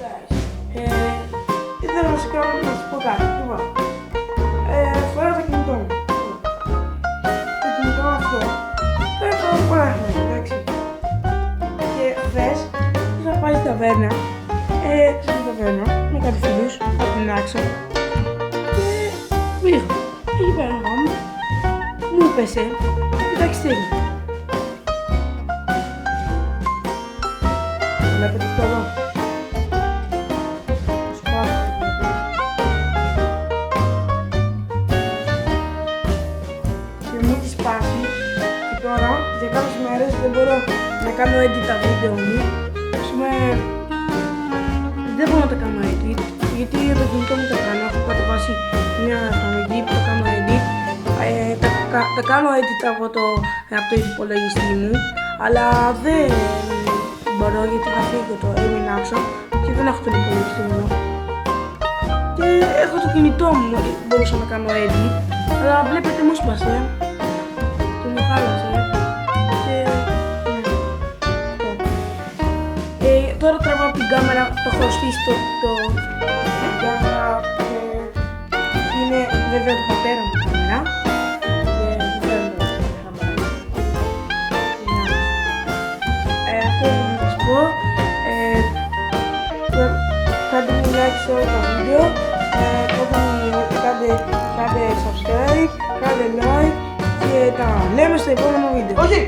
guys. Ήθελα να σας πω κάτι. Λοιπόν, φοράω το κινητό μου. Το κινητό αυτό το έχω πολλά χρόνια, εντάξει. Και χθες είχα πάει στην ταβέρνα, με κάτι φίλους από την Άξο και πήγα. Εκεί πέρα μου, μου έπεσε, κοιτάξτε τι έγινε. Βλέπετε αυτό εδώ. Και μου έχει σπάσει και τώρα για κάποιες μέρες δεν μπορώ να κάνω edit τα βίντεο μου. Ας πούμε, δεν μπορώ να τα κάνω edit γιατί το κινητό μου τα κάνω. Έχω κατεβάσει μια εφαρμογή που το κάνω edit. Τα κάνω edit από το υπολογιστή μου, αλλά δεν μπορώ γιατί θα φύγω το Άξο και δεν έχω τον υπολογιστή μου. Και έχω το κινητό μου, μπορούσα να κάνω edit, αλλά βλέπετε μου σπάσε. Και μου χάλασε. Και ναι. Τώρα τραβάω την κάμερα, το έχω στήσει την κάμερα και είναι βέβαια του πατέρα μου κάμερα. Αυτό ήθελα να σας πω. Κάντε μου like σε όλα τα βίντεο, κάντε subscribe, κάντε like και τα λέμε στο επόμενο βίντεο.